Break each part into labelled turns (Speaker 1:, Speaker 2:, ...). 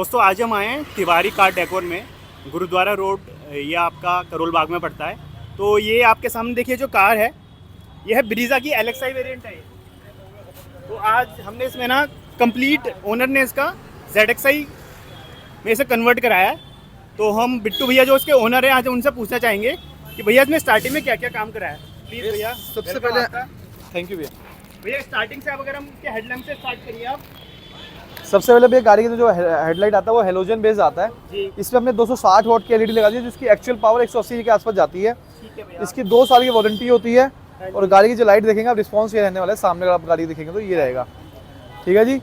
Speaker 1: दोस्तों आज हम आए हैं तिवारी कार डेकोर में, गुरुद्वारा रोड, ये आपका करोल बाग में पड़ता है। तो ये आपके सामने देखिए जो कार है, ये है ब्रीजा की LXi वेरिएंट है। तो आज हमने इसमें ना कंप्लीट ओनर ने इसका ZXi में इसे कन्वर्ट कराया है। तो हम बिट्टू भैया जो इसके ओनर हैं आज उनसे पूछना चाहेंगे कि भैया इसमें स्टार्टिंग में क्या क्या काम कराया है। प्लीज़ भैया।
Speaker 2: सबसे पहले थैंक यू
Speaker 1: भैया स्टार्टिंग से आप अगर हम इसके हेडलैम्प से स्टार्ट करिए आप।
Speaker 2: सबसे पहले भैया गाड़ी का जो हेडलाइट आता है वो हेलोजन बेस आता है
Speaker 1: जी।
Speaker 2: इसमें हमने 260 वॉट की LED लगा दी है जिसकी एक्चुअल पावर 180 के आसपास जाती है।
Speaker 1: ठीक है भैया।
Speaker 2: इसकी 2 साल की वारंटी होती है और गाड़ी की जो लाइट देखेंगे आप रिस्पॉन्स ये रहने वाला है, सामने अगर आप गाड़ी देखेंगे तो ये रहेगा। ठीक है जी।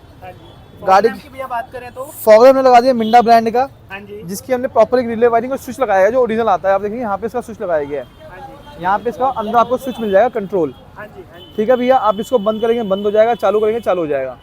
Speaker 2: गाड़ी
Speaker 1: की भैया बात करें तो
Speaker 2: फॉग लैम्प हमने लगा दिया मिंडा ब्रांड का,
Speaker 1: हाँ जी,
Speaker 2: जिसकी हमने प्रॉपर एक रिले वायरिंग और स्विच लगाया है जो ओरिजिनल आता है। आप देखेंगे यहाँ पे इसका स्विच लगाया गया है,
Speaker 1: हाँ जी,
Speaker 2: यहाँ पे इसका अंदर आपको स्विच मिल जाएगा कंट्रोल।
Speaker 1: हाँ जी, हाँ जी।
Speaker 2: ठीक है भैया, आप इसको बंद करेंगे बंद हो जाएगा, चालू करेंगे चालू हो जाएगा।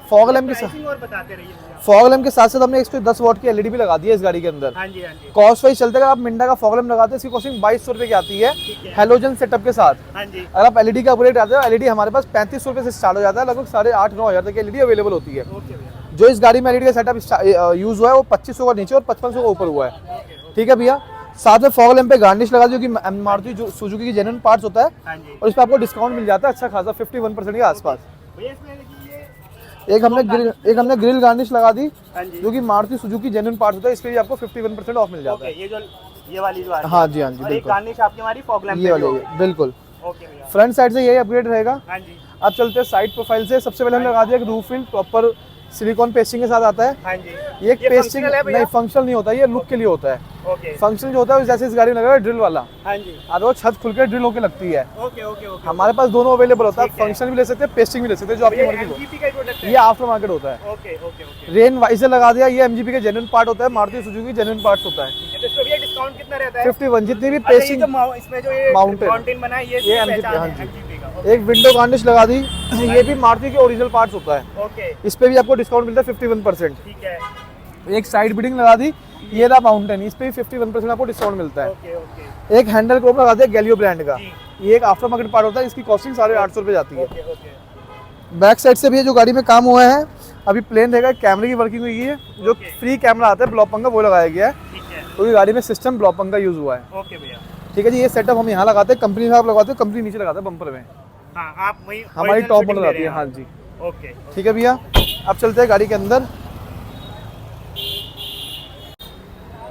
Speaker 2: फॉग लैम्प के साथ
Speaker 1: प्राइसिंग और बताते रहिए भैया।
Speaker 2: फॉग लैम्प के साथ साथ हमने 110 वॉट की LED भी लगा दी है इस गाड़ी के अंदर।
Speaker 1: हाँ जी, हाँ जी,
Speaker 2: कॉस्ट वाइज चलते अगर आप मिंडा का फॉग लैम्प लगाते हैं इसकी कॉस्टिंग 2200 रुपये की आती है हेलोजन सेटअप के साथ।
Speaker 1: हाँ जी,
Speaker 2: अगर आप LED का अपग्रेड आते हैं LED हमारे पास 3500 रुपये से स्टार्ट हो जाता है, लगभग 8,500-9 हज़ार तक की LED अवेलेबल होती है।
Speaker 1: ओके भैया,
Speaker 2: जो इस गाड़ी में LED का सेटअप यूज हुआ है वो 2500 का नीचे और 5500 का ऊपर हुआ है। ठीक है भैया। साथ में फॉग लैम्प पे गार्निश लगा जो कि मारुति सुजुकी की जेन्युइन पार्ट्स होता है
Speaker 1: हाँ जी।
Speaker 2: और इस पर आपको डिस्काउंट मिल जाता है अच्छा खासा 51% के आसपास।
Speaker 1: भैया इसमें देखिए
Speaker 2: एक हमने ग्रिल गार्निश लगा दी
Speaker 1: हाँ जी,
Speaker 2: जो कि मारुति सुजुकी जेन्युइन पार्ट्स होता है, इस पे भी आपको 51% ऑफ मिल जाता है।
Speaker 1: ओके, ये वाली जो आ रही है।
Speaker 2: हाँ जी हाँ जी
Speaker 1: और एक
Speaker 2: बिल्कुल,
Speaker 1: गार्निश आपकी हमारी फॉग लैम्प
Speaker 2: ये वाली है, बिल्कुल।
Speaker 1: ओके भैया,
Speaker 2: फ्रंट साइड से यही अपग्रेड रहेगा।
Speaker 1: हाँ जी,
Speaker 2: अब चलते हैं साइड प्रोफाइल से। सबसे पहले हमने लगा दिया roof fill proper silicone pasting के साथ आता है।
Speaker 1: हाँ जी।
Speaker 2: ये एक पेस्टिंग
Speaker 1: functional है भैया?
Speaker 2: नहीं फंक्शनल नहीं होता, ये लुक के लिए होता है।
Speaker 1: ओके,
Speaker 2: फंक्शनल जो होता है जैसे इस गाड़ी में लगा है ड्रिल वाला,
Speaker 1: हाँ जी,
Speaker 2: अब वो छत खुल के ड्रिल होकर लगती है।
Speaker 1: Okay okay okay.
Speaker 2: हमारे पास दोनों अवेलेबल होता है,
Speaker 1: ठीक है।
Speaker 2: फंक्शनल भी ले सकते हैं पेस्टिंग भी ले सकते हैं जो आपकी
Speaker 1: ये
Speaker 2: मर्जी हो।
Speaker 1: MGP का प्रोडक्ट है।
Speaker 2: ये आफ्टर मार्केट होता है।
Speaker 1: Okay okay okay.
Speaker 2: Rain visor लगा दिया, ये MGP का जेन्युइन पार्ट होता है, मारुति सुजुकी जेन्युइन पार्ट्स होता है।
Speaker 1: ठीक है, तो इसमें भैया डिस्काउंट कितना रहता है?
Speaker 2: 51 जितनी भी
Speaker 1: अच्छा, ये
Speaker 2: पेस्टिंग।
Speaker 1: जो इसमें जो ये
Speaker 2: Mountain।
Speaker 1: माउंटेन बना है ये
Speaker 2: MGP,
Speaker 1: पहचान
Speaker 2: हाँ
Speaker 1: है
Speaker 2: जी।
Speaker 1: MGP का।
Speaker 2: एक विंडो गार्निश लगा दी, ये भी मारुति के ओरिजिनल पार्ट्स होता है।
Speaker 1: ओके,
Speaker 2: इस पे भी आपको डिस्काउंट मिलता है 51%।
Speaker 1: ठीक है,
Speaker 2: एक साइड बिडिंग लगा दी, ये रहा माउंटेन, इस पे भी 51% आपको डिस्काउंट मिलता है।
Speaker 1: ओके ओके
Speaker 2: एक हैंडल क्रोप लगा दिया गैलियो ब्रांड का,
Speaker 1: जी।
Speaker 2: ये एक आफ्टर मार्केट पार्ट होता है, इसकी कॉस्टिंग 850 रुपये जाती है।
Speaker 1: Okay okay.
Speaker 2: बैक साइड से भी जो गाड़ी में काम हुआ है अभी प्लेन रहेगा, कैमरे की वर्किंग हुई है, जो फ्री कैमरा आता है ब्लॉपंग का वो लगाया गया है
Speaker 1: ठीक है,
Speaker 2: क्योंकि गाड़ी में सिस्टम ब्लॉपंग का यूज हुआ है।
Speaker 1: ओके भैया।
Speaker 2: ठीक है जी। ये सेटअप हम यहाँ लगाते हैं, कंपनी में आप लगाते हो, कंपनी नीचे लगाता है बम्पर में,
Speaker 1: हाँ, आप वही
Speaker 2: हमारी
Speaker 1: original
Speaker 2: टॉप
Speaker 1: fitting
Speaker 2: मॉडल
Speaker 1: दे
Speaker 2: आती
Speaker 1: रहे
Speaker 2: है।
Speaker 1: हैं
Speaker 2: हाँ
Speaker 1: आप।
Speaker 2: जी
Speaker 1: ओके
Speaker 2: ठीक है भैया। अब चलते हैं गाड़ी के अंदर।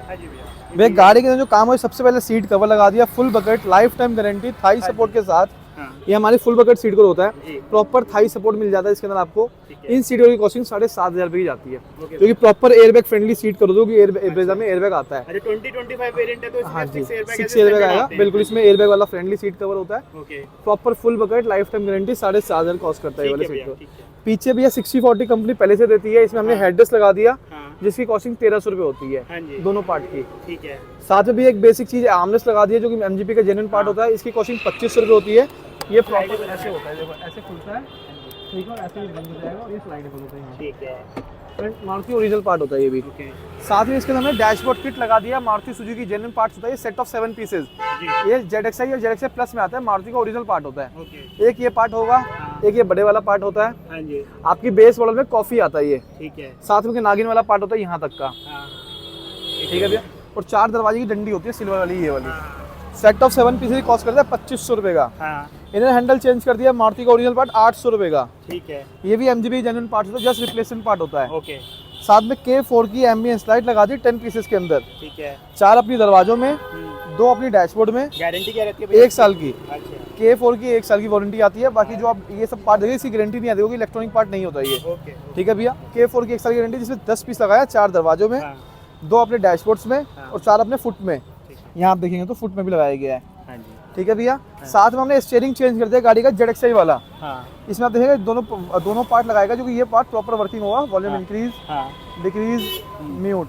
Speaker 1: हाँ जी भैया।
Speaker 2: भैया गाड़ी के अंदर जो काम है सबसे पहले सीट कवर लगा दिया, full bucket life time guarantee Thai support के साथ।
Speaker 1: हाँ,
Speaker 2: ये हमारी फुल बकेट सीट कवर होता है,
Speaker 1: जी।
Speaker 2: प्रॉपर थाई सपोर्ट मिल जाता है इसके अंदर आपको।
Speaker 1: ठीक है।
Speaker 2: इन सीटों की कॉस्टिंग 7,500 रुपये की जाती है,
Speaker 1: ओके।
Speaker 2: जो कि प्रॉपर एयरबैग फ्रेंडली सीट कर दो, कि ब्रेजा में एयरबैग आता है।
Speaker 1: अच्छा 2025 वेरिएंट है तो इसमें
Speaker 2: हाँ जी
Speaker 1: 6 एयरबैग
Speaker 2: 6 एयरबैग आएगा, बिल्कुल। इसमें एयरबैग वाला फ्रेंडली सीट कवर होता है,
Speaker 1: okay,
Speaker 2: proper full bucket life time guarantee 4,500 cost करता है ये
Speaker 1: ठीक
Speaker 2: वाले
Speaker 1: है
Speaker 2: सीट
Speaker 1: भैया,
Speaker 2: को।
Speaker 1: ठीक है।
Speaker 2: पीछे भी 60/40 कंपनी पहले से देती है, इसमें हमने हेडरेस्ट लगा दिया
Speaker 1: हाँ,
Speaker 2: जिसकी कॉस्टिंग 1300 रुपये होती है
Speaker 1: हाँ जी,
Speaker 2: दोनों पार्ट की।
Speaker 1: ठीक है,
Speaker 2: साथ में भी एक बेसिक चीज आर्मरेस्ट लगा दी है जो कि MGP का जेन्युइन पार्ट होता है, इसकी कॉस्टिंग 2500 रुपये होती है। ये प्रॉपर ऐसे होता है, देखो ऐसे खुलता है, ठीक है, और ऐसे ही बंद हो जाएगा और ये स्लाइडेबल होता है।
Speaker 1: ठीक है,
Speaker 2: मारुति ओरिजिनल पार्ट होता है ये भी।
Speaker 1: ओके,
Speaker 2: साथ में इसके अंदर हमने डैशबोर्ड किट लगा दिया, मारुति सुजुकी जेन्युइन पार्ट्स होता है, ये सेट ऑफ 7 पीसेज।
Speaker 1: जी,
Speaker 2: ये ZXi और ZXi प्लस में आता है, मारुति का ओरिजिनल पार्ट होता है।
Speaker 1: ओके,
Speaker 2: एक ये पार्ट होगा, एक ये बड़े वाला पार्ट होता है।
Speaker 1: हाँ जी,
Speaker 2: आपकी बेस मॉडल में कॉफी आता है ये,
Speaker 1: ठीक है,
Speaker 2: साथ में नागिन वाला पार्ट होता है यहाँ तक का।
Speaker 1: हाँ,
Speaker 2: ठीक है भैया। और 4 दरवाजे की डंडी होती है सिल्वर वाली, ये वाली।
Speaker 1: हाँ,
Speaker 2: सेट ऑफ 7 पीसेज कॉस्ट करता है 2500 रुपये का।
Speaker 1: हाँ,
Speaker 2: इन्होंने हैंडल चेंज कर दिया, मारुति का ओरिजिनल पार्ट 800 रुपये का।
Speaker 1: ठीक है,
Speaker 2: ये भी MGP जेन्युइन पार्ट होता है, जस्ट रिप्लेसमेंट पार्ट होता है।
Speaker 1: ओके,
Speaker 2: साथ में K4 की एम्बियंस लाइट लगा दी 10 पीसेस के अंदर,
Speaker 1: ठीक है।
Speaker 2: 4 अपनी दरवाजों में, 2 अपनी डैशबोर्ड में,
Speaker 1: गारंटी क्या रहती है भैया?
Speaker 2: 1 साल की।
Speaker 1: अच्छा,
Speaker 2: K4 की 1 साल की वारंटी आती है, बाकी जो आप ये सब पार्ट देखिए इसकी गारंटी नहीं आती होगी, इलेक्ट्रॉनिक पार्ट नहीं होता ये।
Speaker 1: ओके,
Speaker 2: ठीक है भैया। K4 की 1 साल की गारंटी, जिसमें 10 पीस लगाया 4 दरवाजों में,
Speaker 1: हाँ,
Speaker 2: 2 अपने डैशबोर्ड्स में और 4 अपने फुट में।
Speaker 1: ठीक है,
Speaker 2: यहाँ आप देखेंगे तो फुट में भी लगाया गया है।
Speaker 1: हाँ जी,
Speaker 2: ठीक है भैया। साथ में हमने स्टीयरिंग चेंज कर दिया गाड़ी का, ZXi वाला।
Speaker 1: हाँ,
Speaker 2: इसमें आप देखेंगे दोनों पार्ट लगाएगा, जो कि ये पार्ट प्रॉपर वर्किंग होगा, वॉल्यूम इंक्रीज
Speaker 1: हाँ,
Speaker 2: डिक्रीज म्यूट,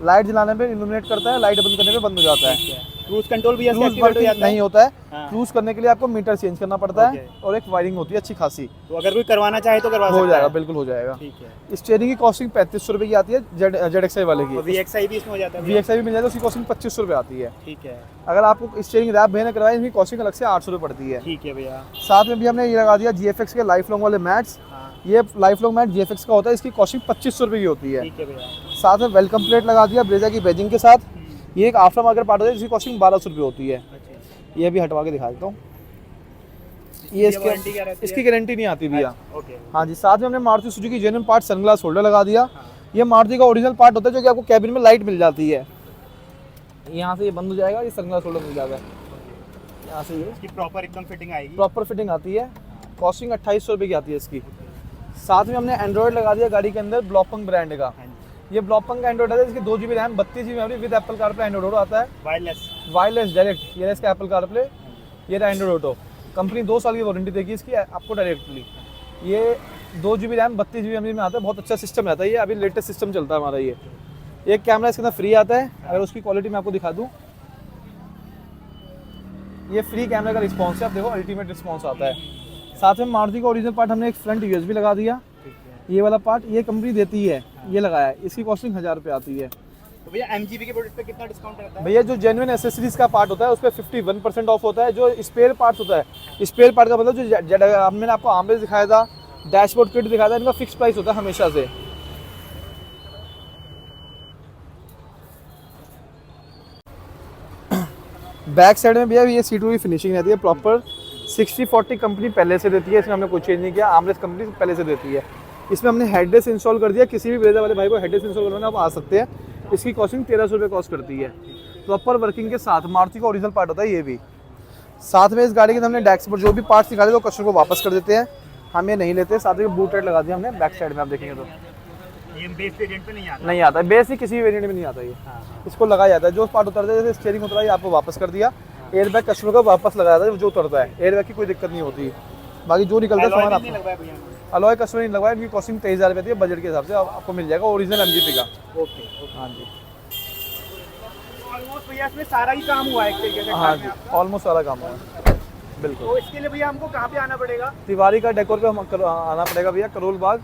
Speaker 2: लाइट जलाने पे इल्यूमिनेट करता है, लाइट बंद करने पे बंद हो जाता है।
Speaker 1: ठीक है। क्रूज कंट्रोल भी
Speaker 2: क्रूज वर्किंग नहीं होता है,
Speaker 1: हाँ।
Speaker 2: क्रूज करने के लिए आपको मीटर चेंज करना पड़ता है
Speaker 1: ओके।
Speaker 2: और एक वायरिंग होती है अच्छी खासी,
Speaker 1: तो अगर कोई करवाना चाहे तो करवा
Speaker 2: हो
Speaker 1: सकता
Speaker 2: जाएगा,
Speaker 1: है?
Speaker 2: बिल्कुल हो जाएगा।
Speaker 1: ठीक है।
Speaker 2: स्टीयरिंग की कॉस्टिंग 3500 रुपये की आती है, ZXi वाले
Speaker 1: और
Speaker 2: की।
Speaker 1: VXI भी इसमें हो जाता है भैया?
Speaker 2: VXi भी मिल जाएगा, उसकी कॉस्टिंग 2500 रुपये आती है।
Speaker 1: ठीक है,
Speaker 2: अगर आपको स्टीयरिंग रैप भैया ने करवाई, इनकी कॉस्टिंग अलग से 800 रुपये पड़ती है।
Speaker 1: ठीक है भैया।
Speaker 2: साथ में भी हमने ये लगा दिया GFX के लाइफ लॉन्ग वाले मैट्स,
Speaker 1: हाँ,
Speaker 2: ये लाइफ लॉन्ग मैट GFX का होता है, इसकी कॉस्टिंग 2500 रुपये की होती है।
Speaker 1: ठीक है भैया।
Speaker 2: साथ में वेलकम प्लेट लगा दिया ब्रेजा की बैजिंग के साथ। ये एक आफ्टर मार्केट पार्ट होता है, इसकी कॉस्टिंग 1200 रुपये होती है।
Speaker 1: अच्छा।
Speaker 2: ये भी हटवा के दिखा देता हूँ। ये
Speaker 1: वारंटी क्या रहती
Speaker 2: इसकी गारंटी नहीं आती भैया।
Speaker 1: ओके।
Speaker 2: हाँ जी, साथ में हमने Maruti Suzuki genuine part sunglass holder लगा दिया। ये मारुति का ओरिजिनल पार्ट होता है जो कि आपको कैबिन में लाइट मिल जाती है। यहाँ से ये बंद हो जाएगा, ये सनग्लास होल्डर मिल जाएगा। यहाँ से ये
Speaker 1: इसकी प्रॉपर एकदम फिटिंग आएगी।
Speaker 2: प्रॉपर फिटिंग आती है। कॉस्टिंग 2800 रुपये की आती है इसकी। साथ में हमने एंड्रॉइड लगा दिया गाड़ी के अंदर, ब्लॉपंग ब्रांड का। ये ब्लॉपंग का एंड्रॉइड है, इसकी 2 GB RAM, 32 GB memory with Apple CarPlay Android auto आता है। वायरलेस डायरेक्ट, ये इसका एप्पल कारप्ले, ये रहा एंड्रॉइड ऑटो। कंपनी 2 साल की वारंटी देगी इसकी आपको डायरेक्टली। ये 2 GB रैम 32 GB मेमोरी में आता है, बहुत अच्छा सिस्टम रहता है ये, अभी लेटेस्ट सिस्टम चलता है हमारा ये। एक कैमरा इसके अंदर फ्री आता है, अगर उसकी क्वालिटी मैं आपको दिखा दूँ, ये फ्री कैमरे का रिस्पॉन्स है, आप देखो अल्टीमेट रिस्पॉन्स आता है। साथ में मारुति का ओरिजिनल पार्ट हमने एक फ्रंट USB लगा दिया, ये वाला पार्ट ये कंपनी देती है, ये लगाया है। इसकी कॉस्टिंग 1000 रुपये आती है।
Speaker 1: तो भैया MGP के प्रोडक्ट पे कितना डिस्काउंट रहता है?
Speaker 2: भैया जो जेन्युइन एसेसरीज का पार्ट होता है उस पर 51% ऑफ होता है। जो स्पेयर पार्ट्स होता है, स्पेयर पार्ट का मतलब जो मैंने आपको आर्मरेस्ट दिखाया था, डैशबोर्ड किट दिखाया था, इनका फिक्स प्राइस होता है हमेशा से। बैक साइड में भैया ये सीटों की फिनिशिंग रहती है प्रॉपर। 60-40 कंपनी पहले से देती है, इसमें हमने कुछ चेंज नहीं किया। आर्मरेस्ट कंपनी पहले से देती है। इसमें हमने हेडरेस्ट इंस्टॉल कर दिया, किसी भी ब्रेजा वाले भाई को हेडरेस्ट इंस्टॉल करना आप आ सकते हैं। इसकी कॉस्टिंग 1300 रुपये कॉस्ट करती है, प्रॉपर वर्किंग के साथ। मारुति का ओरिजिनल पार्ट होता है ये भी। साथ में इस गाड़ी के हमने डैशबोर्ड जो भी पार्ट्स निकाले तो कस्टमर को वापस कर देते हैं, हम ये नहीं लेते। साथ में बूट रेट लगा दिया हमने बैक साइड में, आप देखेंगे तो
Speaker 1: ये बेस वेरिएंट पे नहीं आता।
Speaker 2: नहीं आता, बेस ही किसी भी वेरिएंट में नहीं आता ये। इसको लगाया जाता है, जो पार्ट उतरता है, जैसे स्टीयरिंग उतरा है आपको वापस कर दिया। एयर बैग कस्टमर को वापस लगाया जाता है जो उतरता है, एयर बैग की कोई दिक्कत नहीं होती। बाकी जो निकलता है सामान आपको अलॉय कस्टमर नहीं लगवाया। इनकी कॉस्टिंग 23000 रुपये है, बजट के हिसाब से आपको मिल जाएगा ओरिजिनल MGP का।
Speaker 1: ओके।
Speaker 2: हाँ जी,
Speaker 1: ऑलमोस्ट भैया इसमें सारा ही काम हुआ है एक तरीके से।
Speaker 2: हाँ जी, ऑलमोस्ट सारा काम हुआ है बिल्कुल।
Speaker 1: तो इसके लिए भैया हमको कहाँ पे आना पड़ेगा?
Speaker 2: तिवारी का डेकोर पे हम आना पड़ेगा भैया, करोल बाग।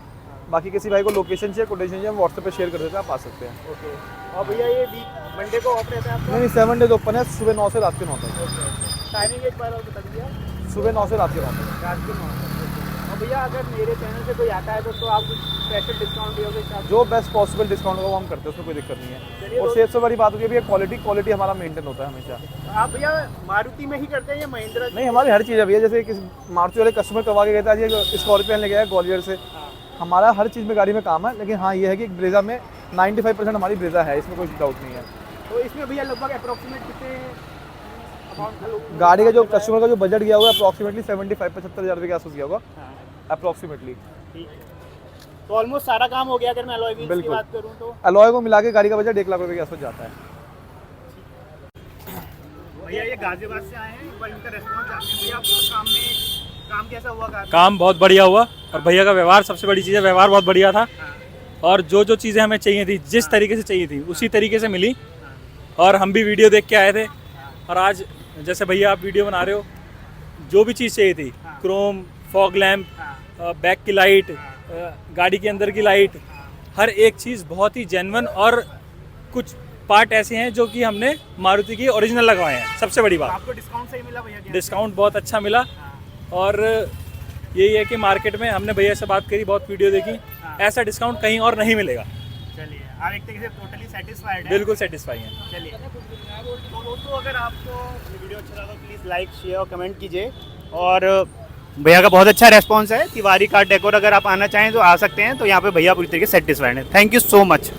Speaker 2: बाकी किसी भाई को लोकेशन चाहिए, कोटेशन चाहिए, हम व्हाट्सएप पे शेयर कर देते हैं, आप आ सकते हैं।
Speaker 1: ओके। और भैया ये वीक मंडे को ऑफ रहता है आपका?
Speaker 2: नहीं, 7 डेज ओपन है, सुबह 9 से रात के 9 तक।
Speaker 1: टाइमिंग एक बार और बता दीजिए।
Speaker 2: सुबह 9 से रात के 9 तक।
Speaker 1: रात के 9 तक। और भैया अगर मेरे चैनल से कोई आता है तो आप कुछ स्पेशल डिस्काउंट दोगे?
Speaker 2: जो बेस्ट पॉसिबल डिस्काउंट होगा वो हम करते हैं, उसमें कोई दिक्कत नहीं है। और सबसे बड़ी बात होती है भैया क्वालिटी हमारा मेंटेन होता है हमेशा।
Speaker 1: आप भैया मारुति में ही करते हैं या महिंद्रा?
Speaker 2: नहीं, हमारी हर चीज़ है भैया। जैसे किसी मारुति वाले कस्टमर करवा के गए थे, आज ये स्कॉर्पियन ले गया ग्वालियर से। हमारा हर चीज़ में गाड़ी में काम है, लेकिन हाँ ये है कि ब्रेजा में 95% हमारी ब्रेजा है, इसमें कोई डाउट नहीं है।
Speaker 1: तो इसमें भैया लगभग अप्रोक्सीमेट कितने
Speaker 2: गाड़ी का जो कस्टमर का जो बजट गया हुआ है अप्रोक्सीमेटली 75-75 हज़ार रुपये के आसपास गया होगा अप्रोक्सीमेटली।
Speaker 1: ठीक है, तो ऑलमोस्ट सारा काम हो गया। अगर मैं अलॉय व्हील्स की बात करूं तो
Speaker 2: अलॉय को मिला के गाड़ी का बजट 1 लाख रुपये के आसपास जाता है।
Speaker 1: भैया ये गाजियाबाद से आए हैं, एक बार इनका रेस्पॉन्स जानते हैं। भैया आपको काम कैसा हुआ?
Speaker 3: काम बहुत बढ़िया हुआ, और भैया का व्यवहार सबसे बड़ी चीज़ है। व्यवहार बहुत बढ़िया था, और जो जो चीज़ें हमें चाहिए थी, जिस तरीके से चाहिए थी उसी तरीके से मिली। और हम भी वीडियो देख के आए थे, और आज जैसे भैया आप वीडियो बना रहे हो, जो भी चीज़ चाहिए थी, क्रोम, फॉग लैम्प, बैक की लाइट, गाड़ी के अंदर की लाइट, हर एक चीज़ बहुत ही जेन्युइन। और कुछ पार्ट ऐसे हैं जो कि हमने मारुति की ओरिजिनल लगवाए हैं। सबसे बड़ी बात,
Speaker 1: आपको डिस्काउंट सही मिला भैया?
Speaker 3: डिस्काउंट बहुत अच्छा मिला। और यही है कि मार्केट में हमने भैया से बात करी, बहुत वीडियो देखी, ऐसा डिस्काउंट कहीं और नहीं मिलेगा।
Speaker 1: चलिए, आप एक तरीके से टोटली सेटिस्फाइड हैं?
Speaker 3: बिल्कुल सेटिस्फाई हैं।
Speaker 1: चलिए, तो दोस्तों अगर आपको ये वीडियो अच्छा लगा तो प्लीज़ लाइक, शेयर और कमेंट कीजिए। और भैया का बहुत अच्छा रेस्पॉन्स है। तिवारी कार डेकोर अगर आप आना चाहें तो आ सकते हैं। तो यहाँ पे भैया पूरी तरीके से सेटिस्फाइड हैं। Thank you so much.